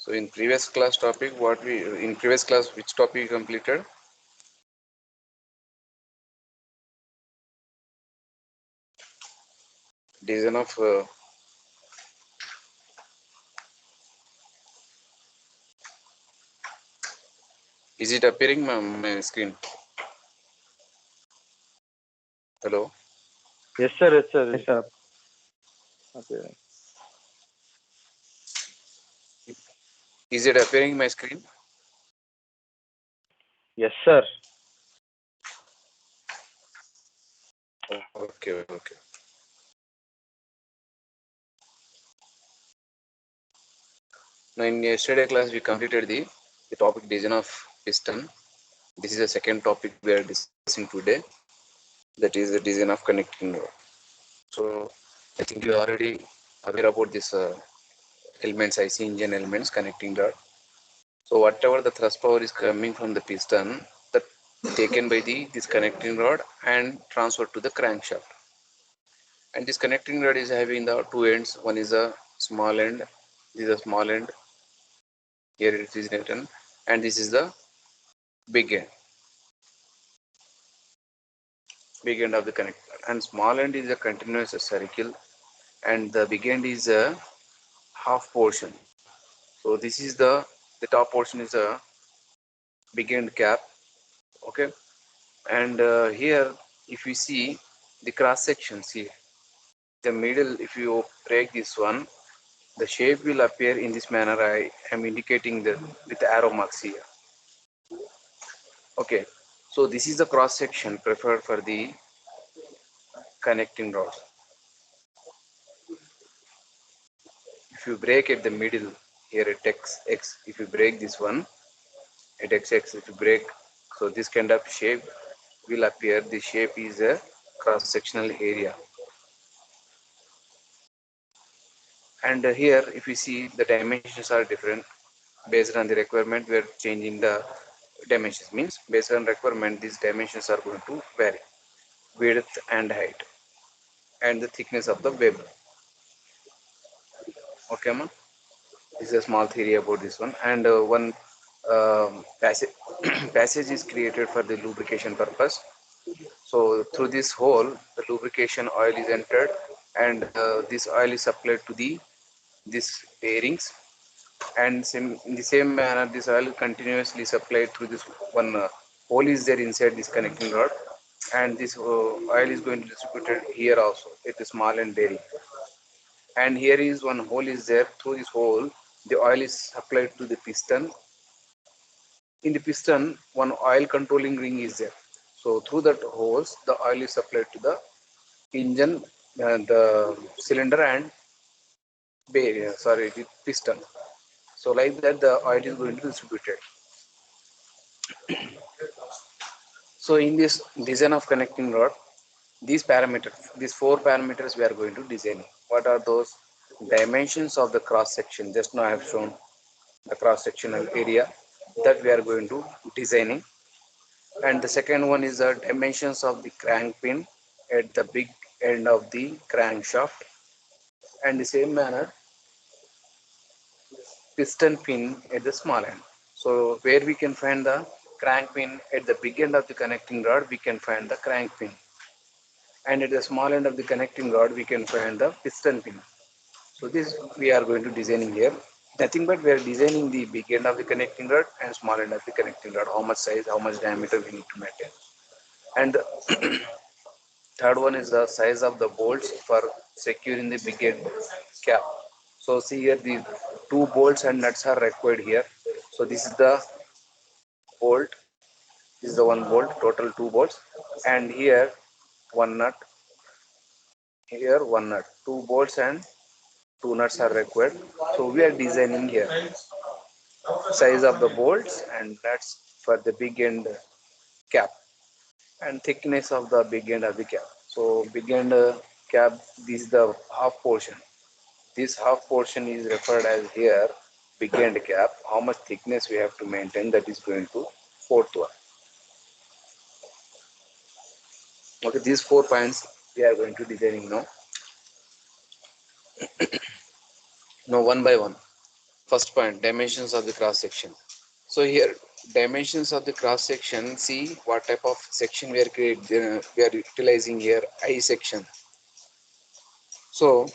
So in previous class topic, which topic we completed? Design of is it appearing on my screen? Hello. Yes, sir. Yes, sir. Yes, sir. Okay. Is it appearing my screen? Yes, sir. Okay, okay. Now in yesterday class we completed the topic design of piston. This is the second topic we are discussing today. That is the design of connecting rod. So I think you are already aware about this elements, IC engine elements connecting rod. So whatever the thrust power is coming from the piston, that taken by this connecting rod and transferred to the crankshaft. And this connecting rod is having the two ends. One is a small end. This is a small end. Here it is written, and this is the big end. Big end of the connector. And small end is a continuous circle, and the big end is a half portion. So this is the top portion is a big end cap. Okay, and here if you see the cross sections here, the middle, if you break this one, the shape will appear in this manner. I am indicating the with the arrow marks here. Okay, so this is the cross section preferred for the connecting rods. If you break at the middle here at x, if you break this one at x, if you break, so this kind of shape will appear. This shape is a cross sectional area. And here if you see the dimensions are different based on the requirement. We are changing the dimensions, means based on requirement these dimensions are going to vary, width and height and the thickness of the web. Okay, ma? This is a small theory about this one. And one passage passage is created for the lubrication purpose. So through this hole the lubrication oil is entered, and this oil is supplied to the these bearings, and in the same manner this oil continuously supplied through this one hole is there inside this connecting rod, and this oil is going to be distributed here also at the small end bearing. And here is one hole is there. Through this hole the oil is supplied to the piston. In the piston one oil controlling ring is there, so through that holes the oil is supplied to the engine, the cylinder and the piston. So like that the oil is going to be distributed. So in this design of connecting rod, these four parameters we are going to design. What are those? Dimensions of the cross section. Just now I have shown the cross sectional area that we are going to designing. And the second one is the dimensions of the crank pin at the big end of the crankshaft. And the same manner piston pin at the small end. So where we can find the crank pin at the big end of the connecting rod, we can find the crank pin. And at the small end of the connecting rod we can find the piston pin. So this we are going to designing here. Nothing but we are designing the big end of the connecting rod and small end of the connecting rod, how much size, how much diameter we need to maintain. And third one is the size of the bolts for securing the big end cap. So see here the two bolts and nuts are required here. So this is the bolt, this is the one bolt, total two bolts, and here one nut, here one nut, two bolts and two nuts are required. So we are designing here size of the bolts and nuts for the big end cap and thickness of the big end of the cap. So big end cap, this is the half portion. This half portion is referred as here big end cap. How much thickness we have to maintain, that is going to fourth one. Okay, these 4 points we are going to designing now. Now one by one. first point, dimensions of the cross section. So here, dimensions of the cross section. See what type of section we are utilizing here. I section. So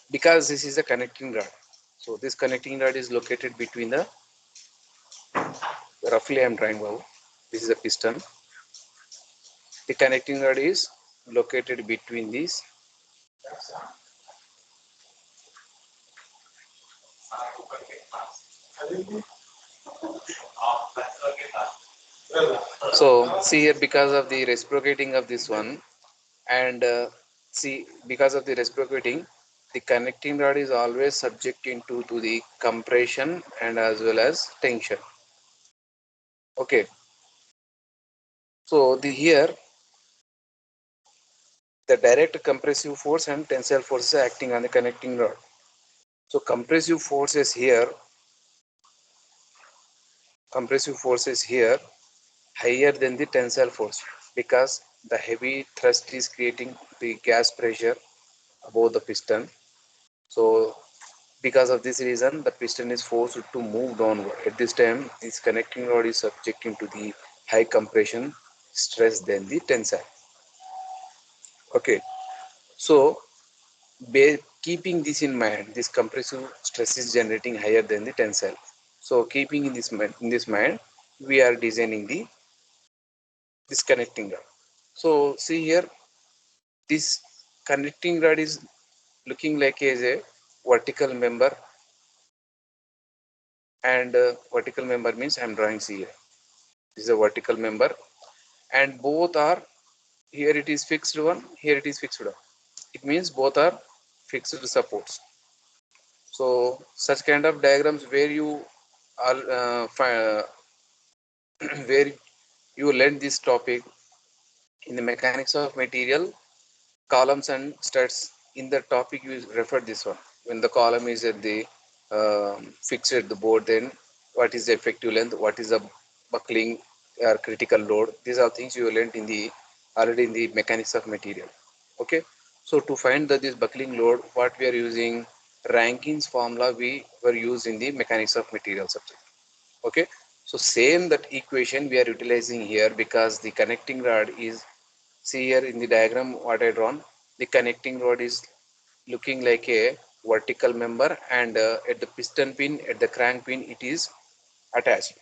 because this is a connecting rod, so this connecting rod is located between the, roughly I'm drawing now. This is a piston. The connecting rod is located between these. So see here, because of the reciprocating of this one, and see, because of the reciprocating, the connecting rod is always subject to the compression and as well as tension. Okay, so the here the direct compressive force and tensile forces are acting on the connecting rod. So compressive forces here higher than the tensile force, because the heavy thrust is creating the gas pressure above the piston. So because of this reason, the piston is forced to move downward. At this time, this connecting rod is subjecting to the high compression stress than the tensile. Okay, so keeping this in mind, this compressive stress is generating higher than the tensile. So keeping in this mind, we are designing this connecting rod. So see here, this connecting rod is looking like as a vertical member, and vertical member means I'm drawing here. This is a vertical member, and both are, here it is fixed one, here it is fixed one. It means both are fixed supports. So such kind of diagrams where you are where you learn this topic in the mechanics of material, columns and studs, in the topic you refer this one. When the column is at the fixed at the board, then what is the effective length, what is the buckling or critical load, these are things you learned in the already in the mechanics of material. Okay, so to find that this buckling load, what we are using, Rankins formula we were used in the mechanics of material subject. Okay, so same that equation we are utilizing here, because the connecting rod is, see here in the diagram what I drawn, the connecting rod is looking like a vertical member, and at the piston pin, at the crank pin, it is attached.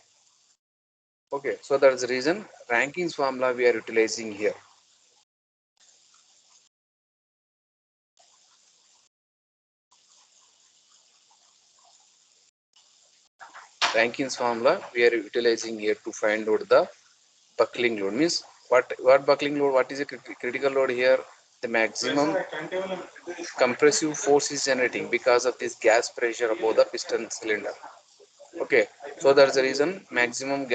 Okay, so that's the reason Rankins formula we are utilizing here. Rankins formula we are utilizing here to find out the buckling load. Means what buckling load, what is a critical load here? The maximum compressive force is generating because of this gas pressure above the piston cylinder. Okay, so that's the reason maximum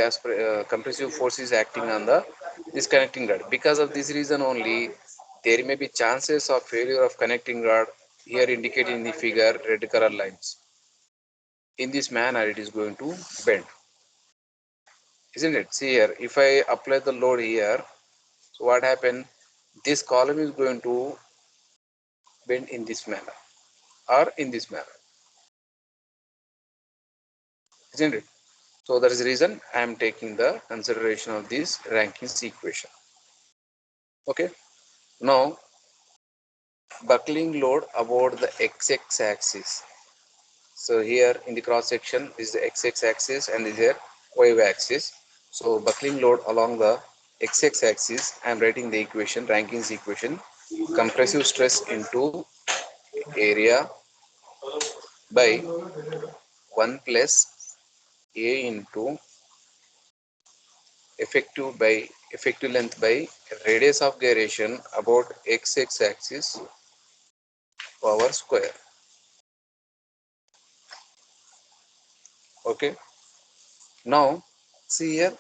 compressive force is acting on the this connecting rod. Because of this reason only, there may be chances of failure of connecting rod, here indicated in the figure, red color lines. In this manner, it is going to bend, isn't it? See here, if I apply the load here, so what happened? This column is going to bend in this manner or in this manner, isn't it? So that is the reason I am taking the consideration of this Rankins equation. Okay. Now buckling load about the x axis. So here in the cross section is the x axis and is here y axis. So buckling load along the x axis, I am writing the equation, Rankins equation, compressive stress into area by 1 plus a into effective length by radius of gyration about x axis power square. Okay. Now see here,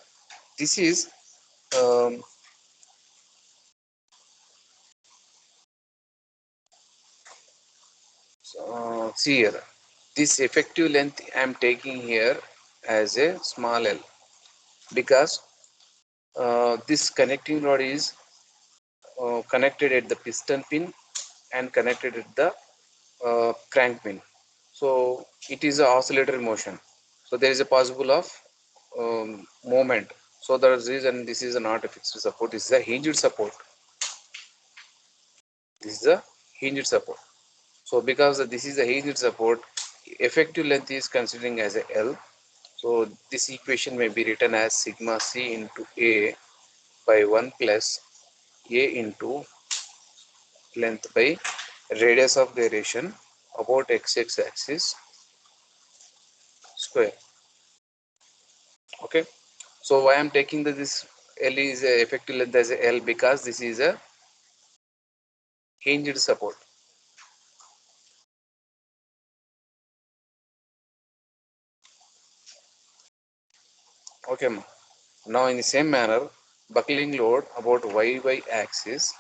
this is um, see here, this effective length I am taking here as a small l, because this connecting rod is connected at the piston pin and connected at the crank pin. So it is a oscillatory motion. So there is a possible of movement. So the reason this is not a fixed support. This is a hinged support. This is a hinged support. So because this is a hinged support, effective length is considering as a L. So this equation may be written as sigma c into A by 1 plus A into length by radius of gyration about x axis square. Okay. So why I am taking this L is a effective length as a L, because this is a hinged support. Okay. Now in the same manner, buckling load about y axis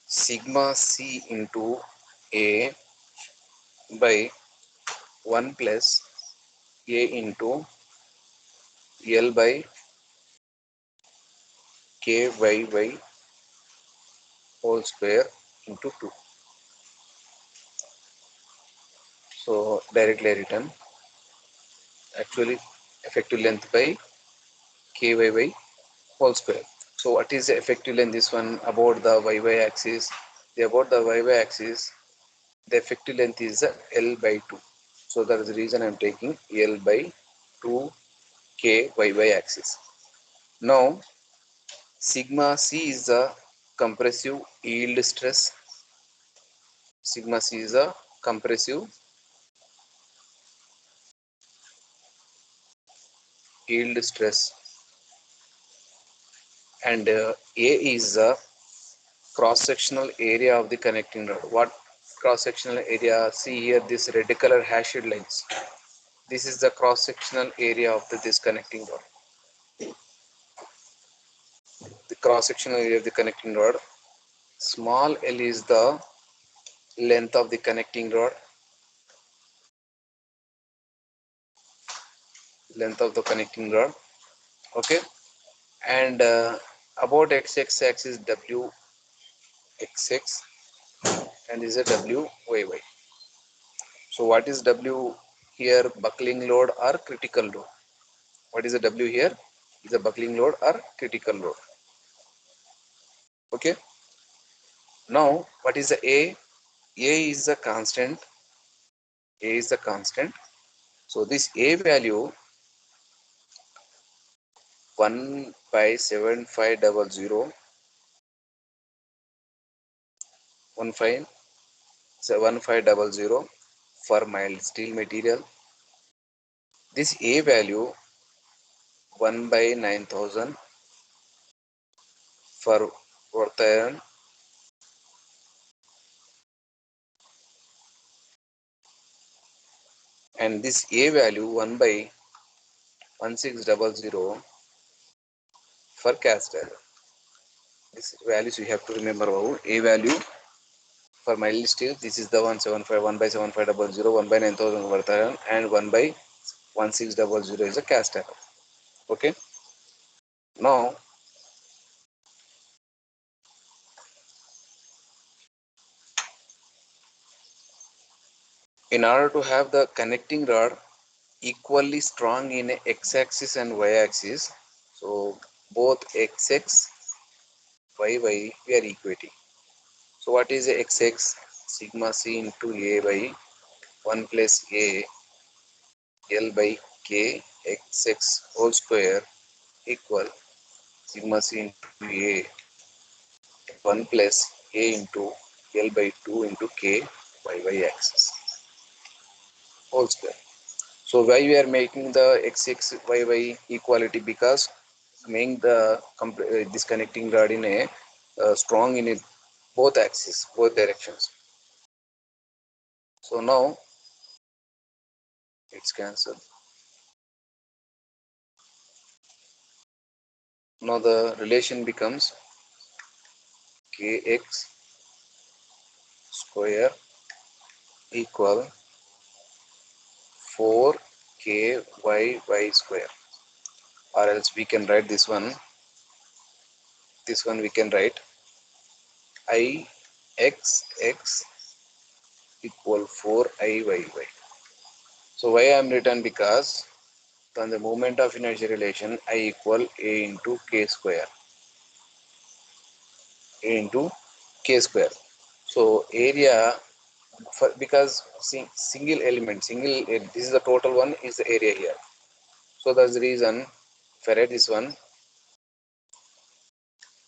sigma c into A by 1 plus A into L by KYY whole square into 2. So directly written, actually effective length by KYY whole square. So what is the effective length? This one about the YY axis. About the YY axis, the effective length is L by 2. So that is the reason I am taking L by 2 KYY axis. Now sigma C is the compressive yield stress. Sigma C is a compressive yield stress, and A is the cross-sectional area of the connecting rod. What cross-sectional area? See here, this red color hashed lines. This is the cross-sectional area of this connecting rod. The cross-sectional area of the connecting rod. Small l is the length of the connecting rod. Length of the connecting rod. Okay. And about x axis w xx, and this is a w yy. So what is W here? Buckling load or critical load? What is the W here? Is a buckling load or critical load? Okay. Now what is the A? A is the constant. A is the constant. So this A value 15750 15750 for mild steel material. This A value 1 by 9000 for wrought iron, and this A value 1 by 1600 for cast iron. These values you have to remember about. A value for mild steel, this is the 175, 1 by 7500, 1 by 9000 wrought iron, and 1 by 1600 is a cast iron. Okay. Now in order to have the connecting rod equally strong in x-axis and y-axis, so both xx yy we are equating. So what is a xx? Sigma c into A by 1 plus A L by k xx whole square equal sigma c into A 1 plus A into L by 2 into k y axis whole square. So why we are making the xx yy equality? Because making the disconnecting rod in a strong in both axes, both directions. So now it's cancelled. Now the relation becomes kx square equal 4kyy square, or else we can write this one. This one we can write I x x equal 4Iyy. So why I am written, because from the moment of inertia relation I equal A into K square. A into K square. So area, for, because single element, this is the total one, is the area here. So that's the reason if I write this one,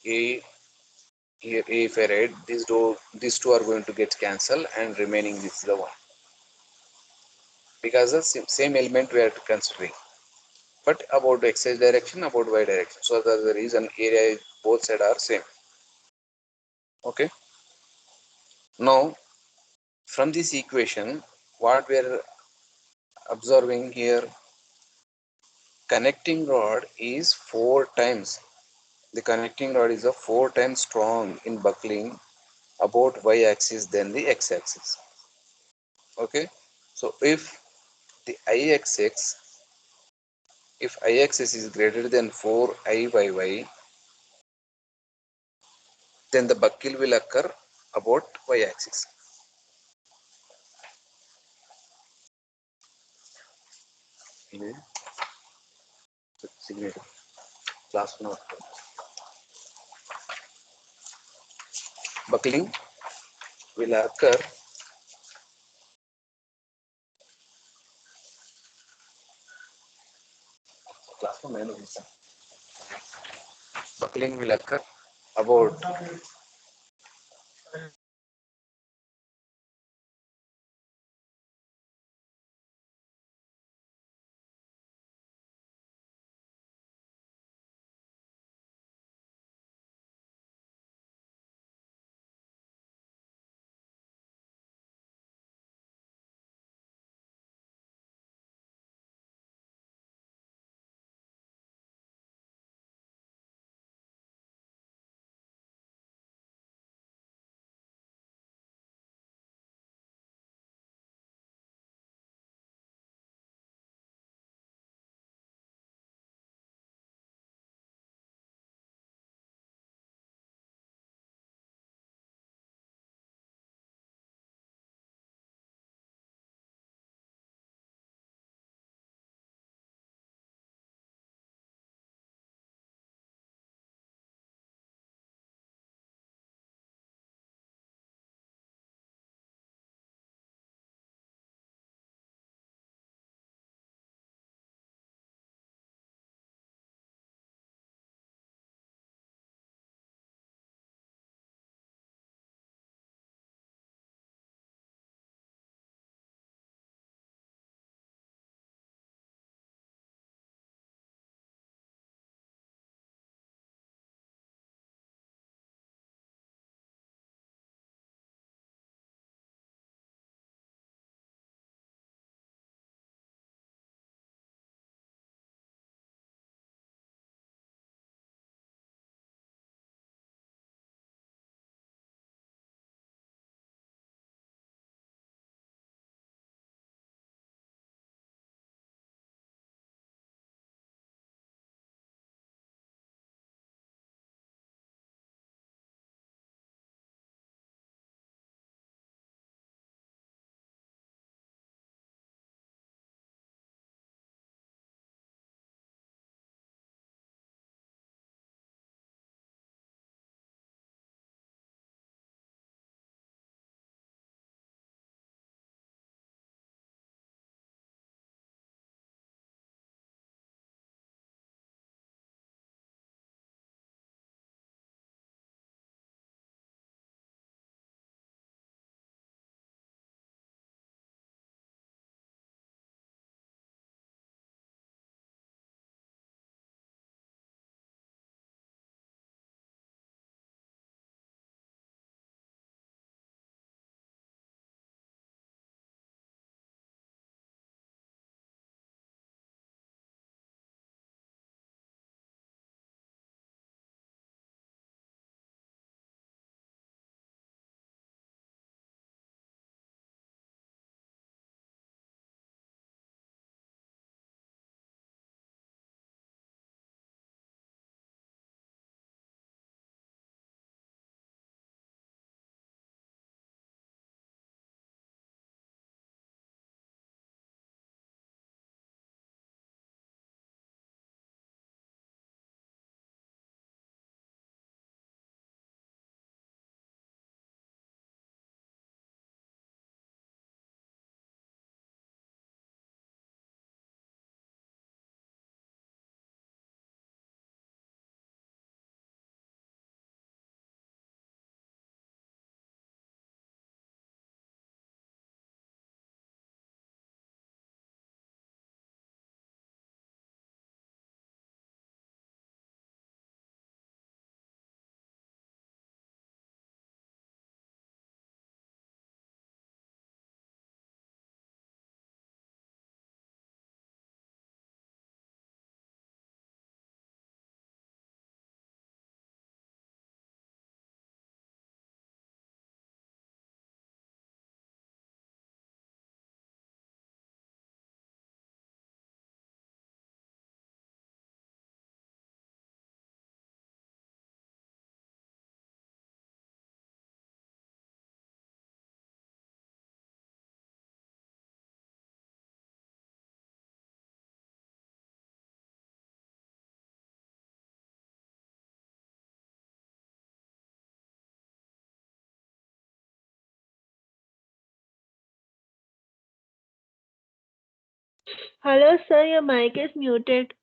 A here, A if I write, these two are going to get cancelled and remaining this is the one. Because the same element we are considering. But about the x direction, about y direction. So that's the reason area both sides are same. Okay. Now from this equation, what we are observing here, connecting rod is 4 times. The connecting rod is a 4 times strong in buckling about y-axis than the x-axis. Okay. So if the ix, if ix is greater than 4Iyy, then the buckle will occur about y-axis. Signature class note. Buckling will occur buckling will occur about Hello, sir. Your mic is muted.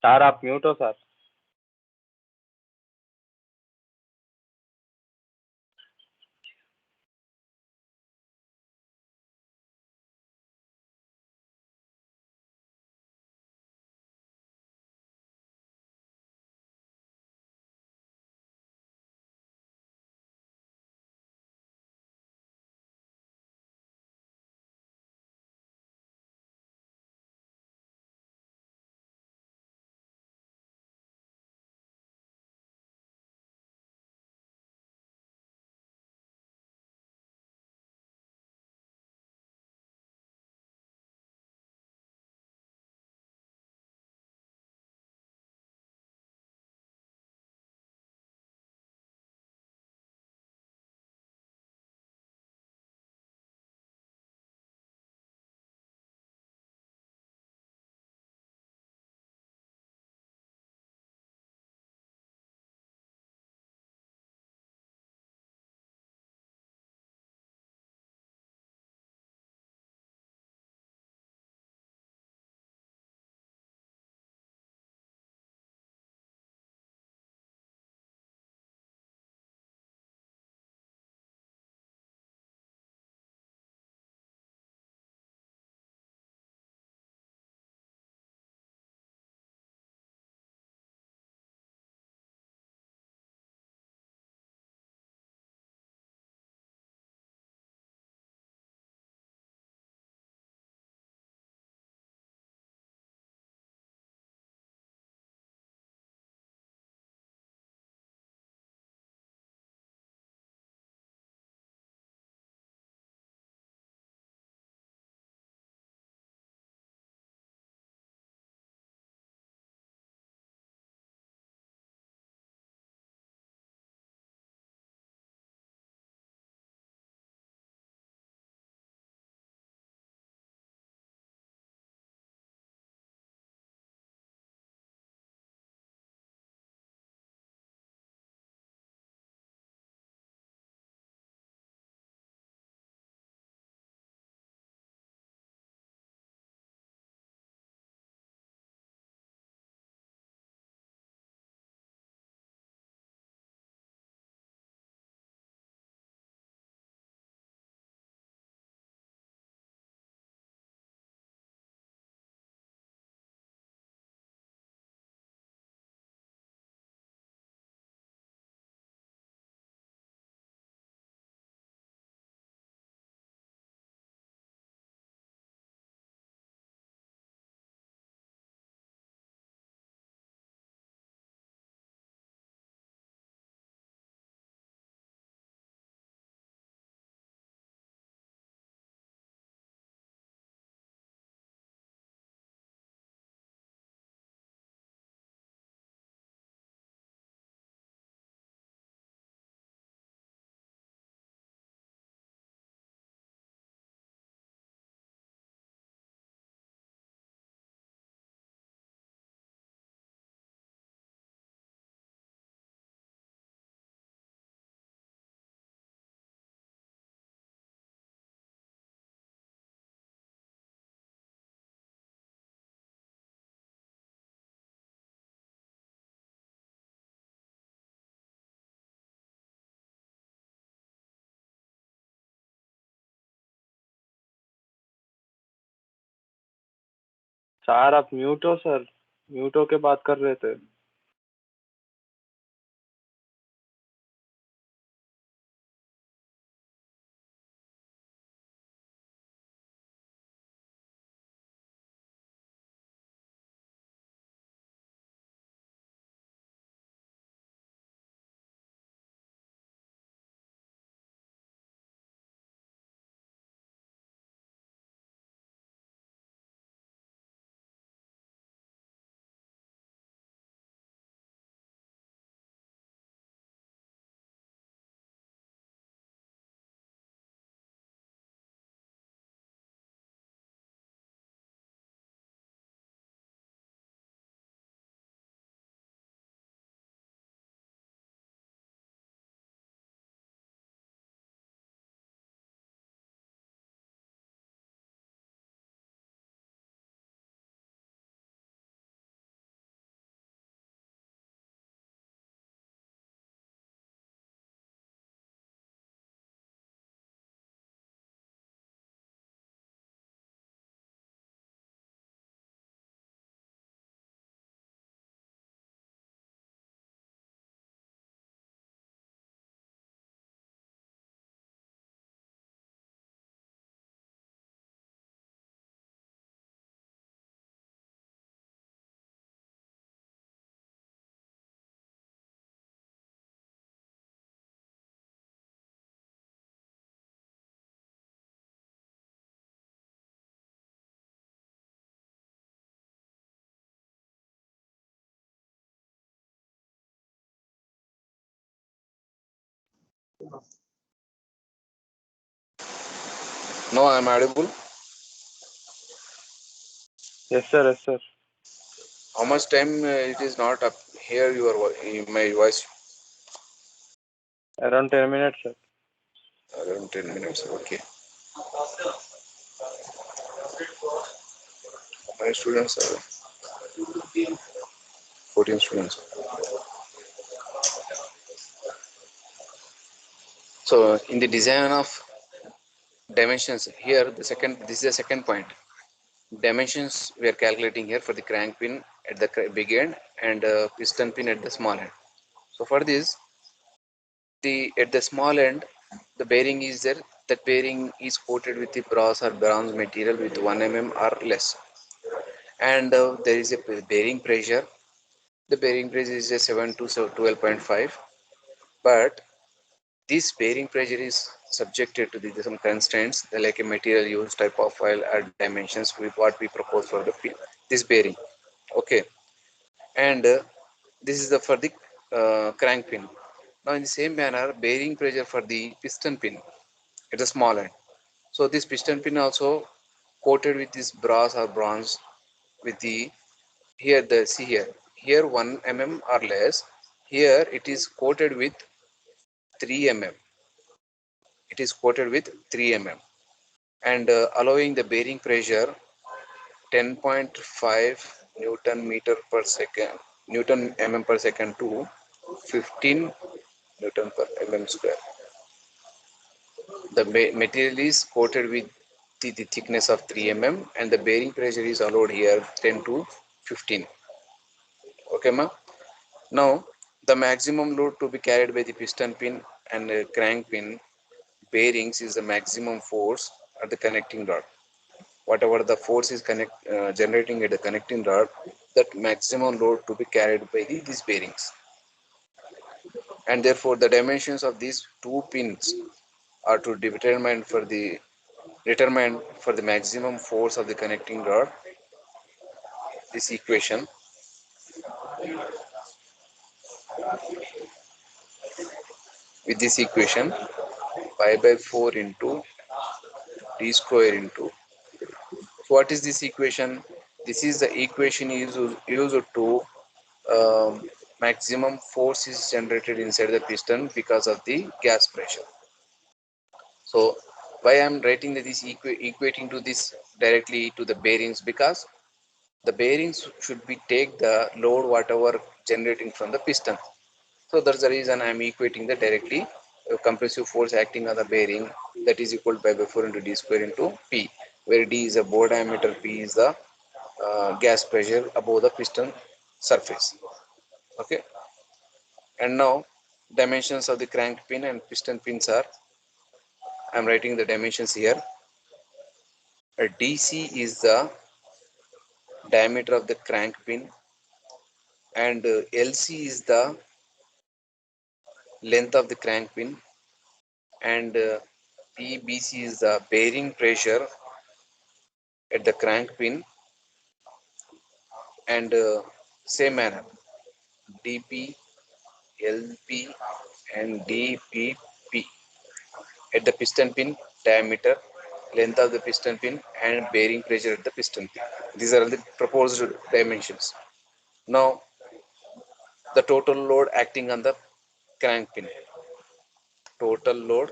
Sir आप mute हो sir. Sir आप mute हो sir, mute होके बात कर रहे थे। No, I'm audible. Yes sir, yes sir. How much time it is not up here? My voice around 10 minute sir. around 10 minutes. Okay. My students are 14 students. So in the design of dimensions here, this is the second point. Dimensions we are calculating here for the crank pin at the big end and piston pin at the small end. So for this, at the small end, the bearing is there. That bearing is coated with the brass or bronze material with 1 mm or less, and there is a bearing pressure. The bearing pressure is a 7 to 12.5, but this bearing pressure is subjected to some constraints like a material use, type of oil, or dimensions with what we propose for this bearing. Okay, and this is the for the crank pin. Now in the same manner, bearing pressure for the piston pin at the small end. So this piston pin also coated with this brass or bronze with the here 1 mm or less. Here it is coated with 3 mm. It is coated with 3 mm and allowing the bearing pressure 10.5 Newton meter per second, Newton mm per second to 15 Newton per mm square. The material is coated with the thickness of 3 mm and the bearing pressure is allowed here 10 to 15. Okay, ma? Now, the maximum load to be carried by the piston pin and crank pin bearings is the maximum force at the connecting rod. Whatever the force is generating at the connecting rod, that maximum load to be carried by these bearings. And therefore, the dimensions of these two pins are to determine for the maximum force of the connecting rod. This equation with this equation pi by 4 into d square into. So what is this equation? This is the equation used to maximum force is generated inside the piston because of the gas pressure. So why I am writing this equating to this directly to the bearings, because the bearings should be take the load whatever generating from the piston. So that's the reason I am equating that directly. Compressive force acting on the bearing, that is equal to pi by 4 into d square into P, where d is the bore diameter, P is the gas pressure above the piston surface. Okay, and now dimensions of the crank pin and piston pins are, I'm writing the dimensions here. A DC is the diameter of the crank pin, and LC is the length of the crank pin, and PBC is the bearing pressure at the crank pin, and same manner DP, LP, and DPP at the piston pin, diameter, length of the piston pin, and bearing pressure at the piston pin. These are the proposed dimensions. Now the total load acting on the crank pin. Total load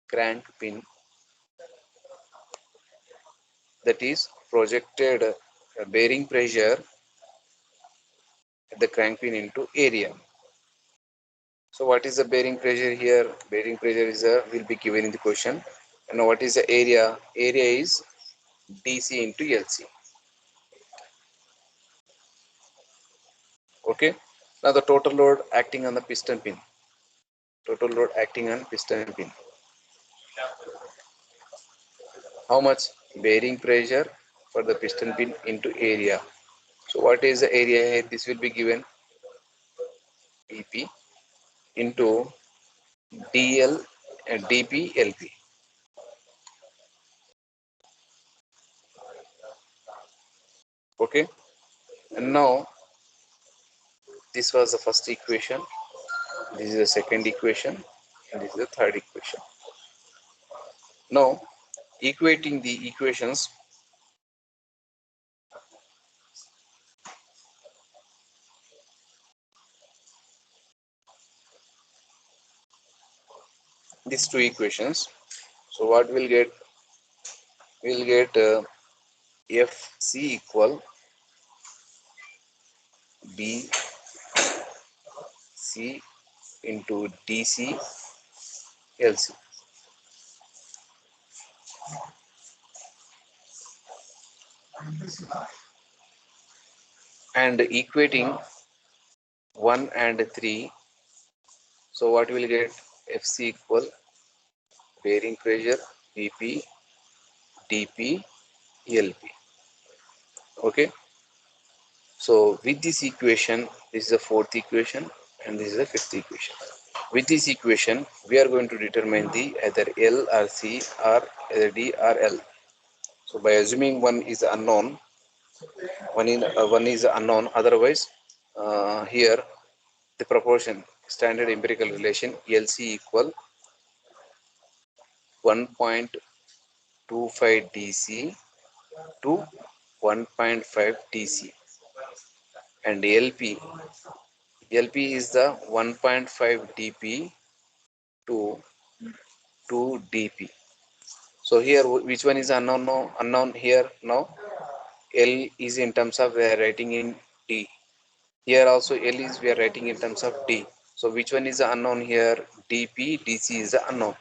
crank pin, that is projected bearing pressure at the crank pin into area. So what is the bearing pressure here? Bearing pressure is will be given in the question. And what is the area? Area is DC into LC. Okay. Now the total load acting on the piston pin. Total load acting on piston pin. How much? Bearing pressure for the piston pin into area. So what is the area here? This will be given PP into DL and DP LP. Okay. And now this was the first equation. This is the second equation. And this is the third equation. Now equating the equations, these two equations. So what we'll get? We'll get FC equal BC into DC LC. And equating 1 and 3. So what we'll get? FC equal bearing pressure BP DP LP. Okay. So with this equation, this is the fourth equation and this is the fifth equation. With this equation, we are going to determine the either L or C or either D or L. So by assuming one is unknown, one is unknown. Otherwise, here the proportion standard empirical relation LC equal 1.25 DC to 1.5 DC, and LP is the 1.5 DP to 2 DP. So here which one is unknown? No, unknown here now. L is in terms of we are writing in D. Here also L is we are writing in terms of D. So which one is the unknown here? DP DC is the unknown.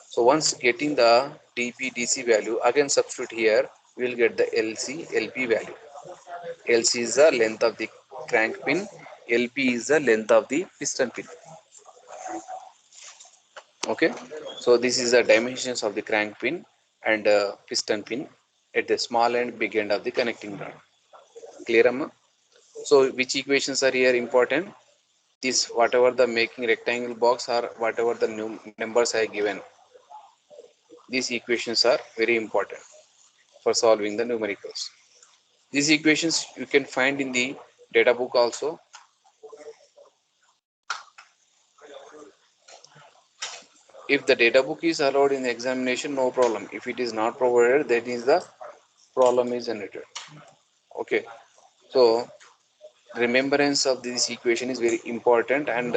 So once getting the DP DC value, again substitute here, we will get the LC LP value. LC is the length of the crank pin, LP is the length of the piston pin. Okay, so this is the dimensions of the crank pin and piston pin at the small and big end of the connecting rod. Clear, Amma? So which equations are here important? This whatever the making rectangle box or whatever the numbers I given, these equations are very important for solving the numericals. These equations you can find in the data book also. If the data book is allowed in the examination, no problem. If it is not provided, that is the problem is generated. Okay, so remembrance of this equation is very important, and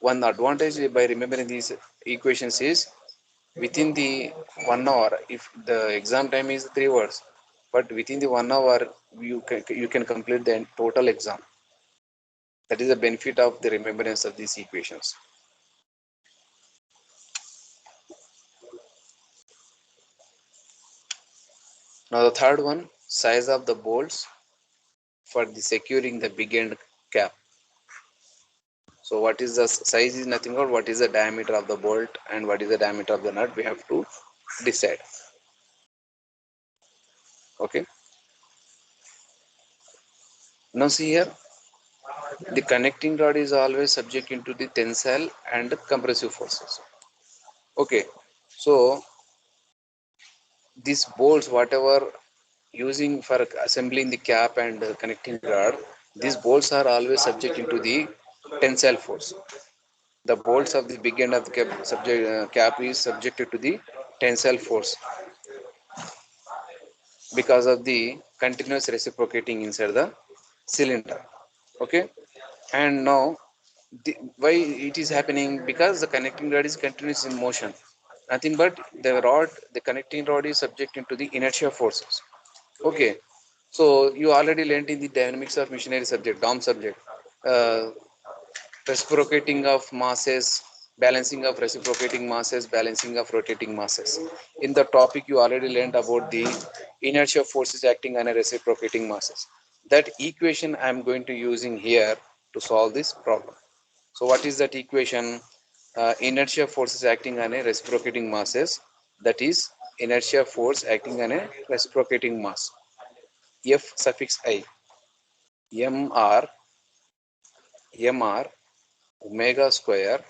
one advantage by remembering these equations is within the 1 hour, if the exam time is 3 hours, but within the 1 hour you can complete the total exam. That is the benefit of the remembrance of these equations. Now the third one, size of the bolts for the securing the big end cap. So what is the size is nothing but what is the diameter of the bolt and what is the diameter of the nut, we have to decide. Okay. Now see here, the connecting rod is always subject into the tensile and compressive forces. Okay. So these bolts, whatever using for assembling the cap and connecting rod, these bolts are always subject into the tensile force. The bolts of the big end of the cap is subjected to the tensile force because of the continuous reciprocating inside the cylinder. Okay, and now why it is happening, because the connecting rod is continuous in motion, nothing but the connecting rod is subject into the inertia forces. Okay, so you already learned in the dynamics of machinery subject, DOM subject, uh, reciprocating of masses, balancing of reciprocating masses, balancing of rotating masses. In the topic, you already learned about the inertia forces acting on a reciprocating masses. That equation I am going to using here to solve this problem. So what is that equation? Inertia forces acting on a reciprocating masses. That is inertia force acting on a reciprocating mass. F suffix I. Mr Mr omega square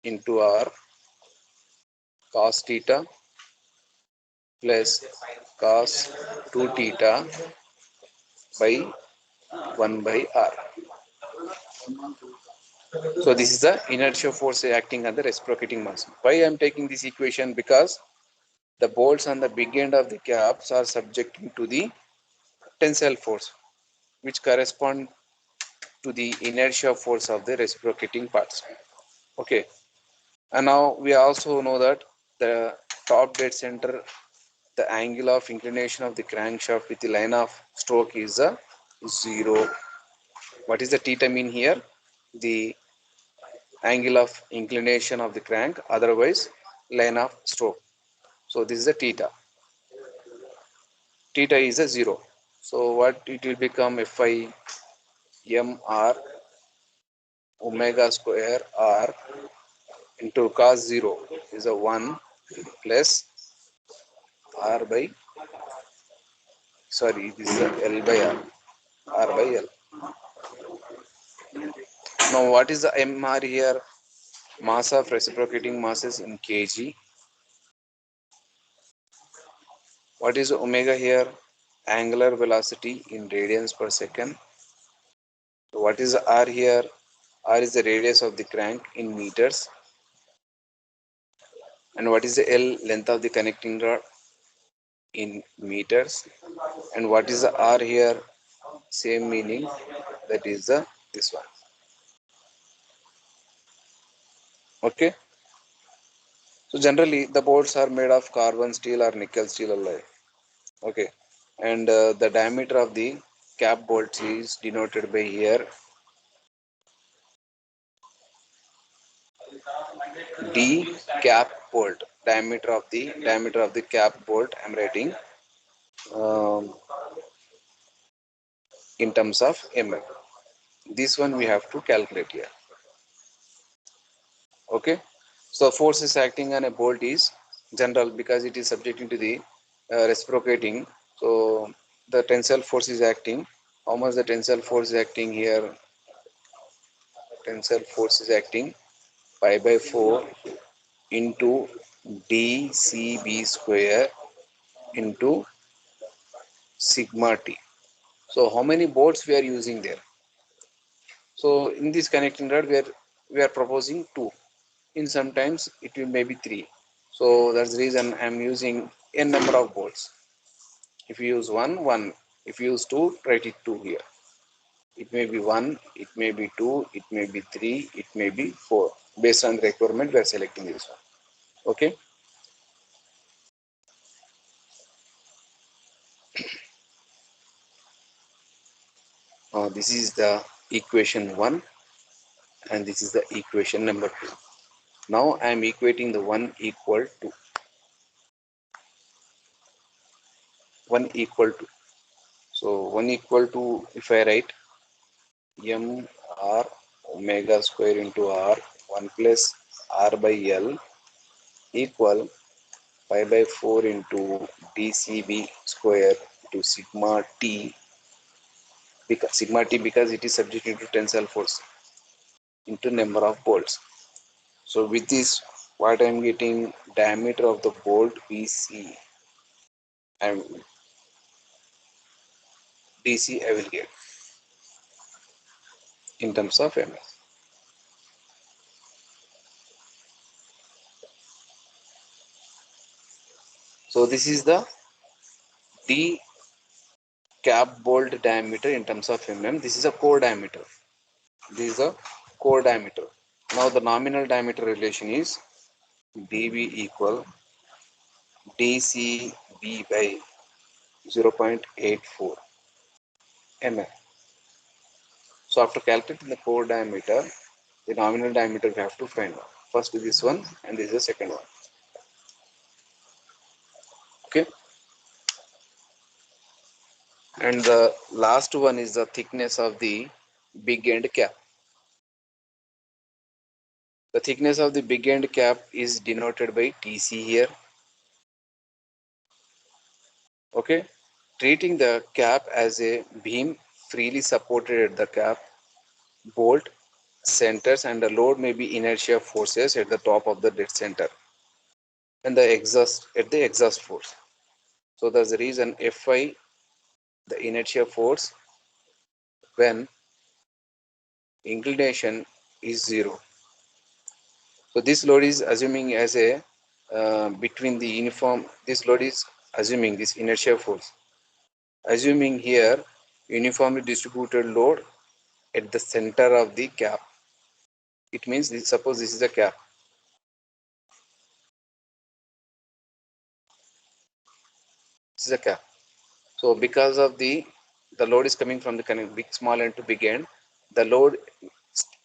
into R cos theta plus cos 2 theta by 1 by R. So this is the inertia force acting on the reciprocating mass. Why I am taking this equation? Because the bolts on the big end of the caps are subjecting to the tensile force, which correspond to the inertia force of the reciprocating parts. Okay, and now we also know that the top dead center, the angle of inclination of the crankshaft with the line of stroke is a 0. What is the theta mean here? The angle of inclination of the crank, otherwise line of stroke. So this is a theta. Theta is a 0. So what it will become? Fi mr omega square r into cos 0 is a 1 plus r by, sorry, this is a L by r by L. Now what is the mr here? Mass of reciprocating masses in kg. What is omega here? Angular velocity in radians per second. What is r here? R is the radius of the crank in meters. And what is the L? Length of the connecting rod in meters. And what is the R here? Same meaning, that is the this one. Okay. So generally the bolts are made of carbon steel or nickel steel alloy. Okay. And the diameter of the cap bolts is denoted by here D cap bolt. Diameter of the cap bolt I'm writing um, in terms of mm. This one we have to calculate here. Okay. So force is acting on a bolt is general because it is subjecting to the reciprocating. So the tensile force is acting. How much the tensile force is acting here? Tensile force is acting pi by 4 into dCb square into sigma t. So how many bolts we are using there? So in this connecting rod we are proposing 2. In sometimes it will maybe 3. So that's the reason I'm using n number of bolts. If you use 1, 1. If you use 2, write it 2 here. It may be 1, it may be 2, it may be 3, it may be 4. Based on the requirement, we are selecting this one. Okay. This is the equation 1 and this is the equation number 2. Now I am equating the 1 equal to. 1 equal to. So 1 equal to, if I write m r omega square into r 1 plus r by l equal pi by 4 into dcb square to sigma t, because sigma t because it is subjected to tensile force into number of bolts. So with this, what I am getting, diameter of the bolt BC and DC I will get in terms of ms. So this is the D cap bolt diameter in terms of mm. This is a core diameter. This is a core diameter. Now the nominal diameter relation is dB equal dCB by 0.84 mm. So after calculating the core diameter, the nominal diameter we have to find out. First this one and this is the second one. Okay. And the last one is the thickness of the big end cap. The thickness of the big end cap is denoted by TC here. Okay. Treating the cap as a beam freely supported at the cap, bolt centers, and the load may be inertia forces at the top of the dead center and the exhaust at the exhaust force. So that's the reason Fi, the inertia force when inclination is 0. So this load is assuming as a between the uniform, this load is assuming this inertia force, assuming here uniformly distributed load at the center of the cap. It means this, suppose this is a cap. This is a cap. So because of the load is coming from the big small end to big end, the load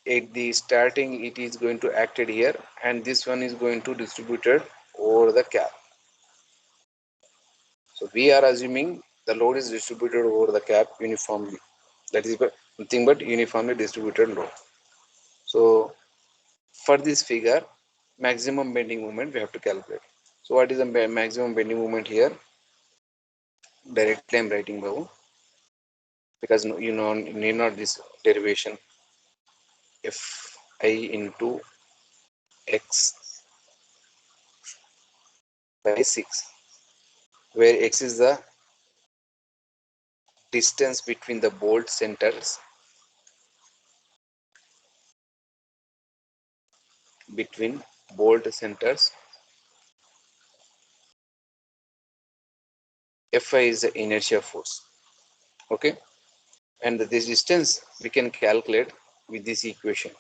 at the starting it is going to acted here, and this one is going to distributed over the cap. So we are assuming the load is distributed over the cap uniformly. That is nothing but uniformly distributed load. So for this figure, maximum bending moment we have to calculate. So what is the maximum bending moment here? Directly I am writing Babu, because you know need not this derivation. Fi into x by 6, where x is the distance between the bolt centers between bolt centers. Fi is the inertia force. Okay, and this distance we can calculate with this equation.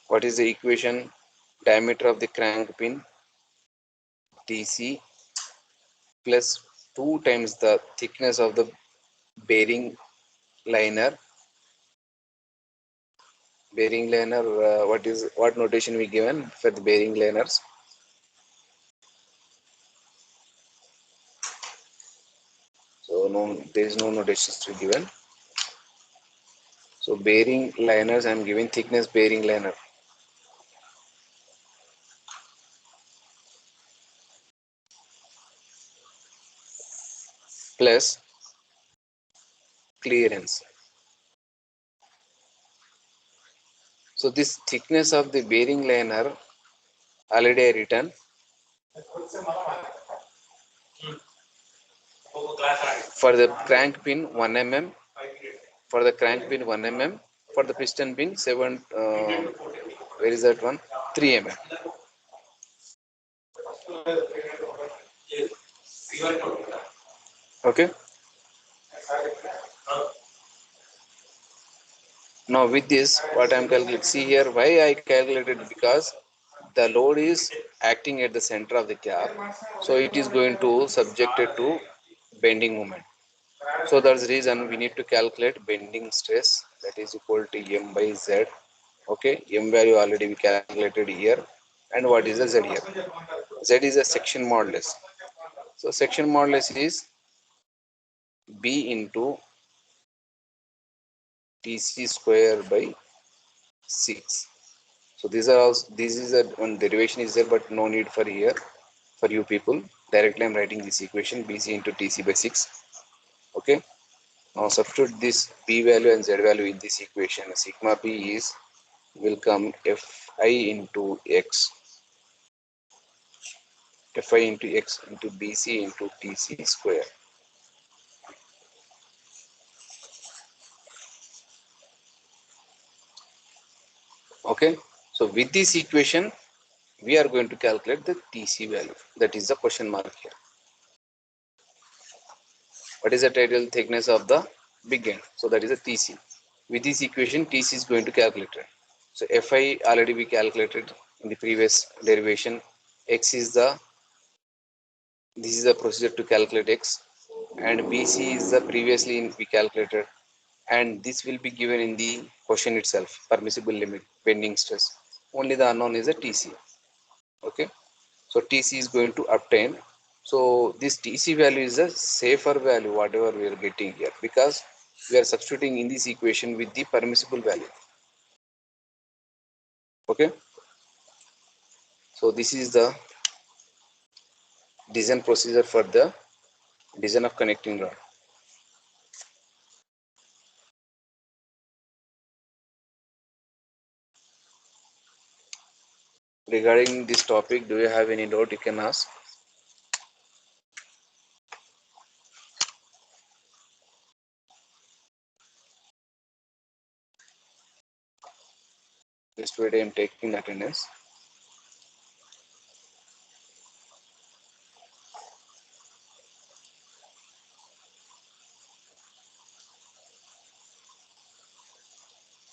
What is the equation? Diameter of the crank pin DC plus 2 times the thickness of the bearing liner. Bearing liner, what notation we given for the bearing liners? So no, there is no notations to given. So bearing liners, I am giving thickness bearing liner plus clearance. So this thickness of the bearing liner already I written. For the crank pin 1 mm, for the crank pin 1 mm, for the piston pin 7, where is that one? 3 mm. Okay. Now with this, what I am calculating, see here why I calculated, because the load is acting at the center of the cap, so it is going to subjected to bending moment. So that's the reason we need to calculate bending stress, that is equal to M by Z. Okay, M value already we calculated here. And what is the Z here? Z is a section modulus. So section modulus is B into TC square by 6. So these are also, this is a one derivation is there, but no need for here for you people. Directly I'm writing this equation BC into TC by 6. Okay. Now substitute this B value and Z value in this equation. Sigma B is will come Fi into X, Fi into X into BC into TC square. Okay. So with this equation, we are going to calculate the TC value. That is the question mark here. What is the radial thickness of the big end? So that is the TC. With this equation, TC is going to calculate it. So Fi already we calculated in the previous derivation. X is the, this is the procedure to calculate X, and BC is the previously we calculated, and this will be given in the question itself, permissible limit, bending stress. Only the unknown is the TC. Okay. So TC is going to obtain. So this TC value is a safer value, whatever we are getting here, because we are substituting in this equation with the permissible value. Okay. So this is the design procedure for the design of connecting rod. Regarding this topic, do you have any doubt you can ask? Yesterday I am taking attendance.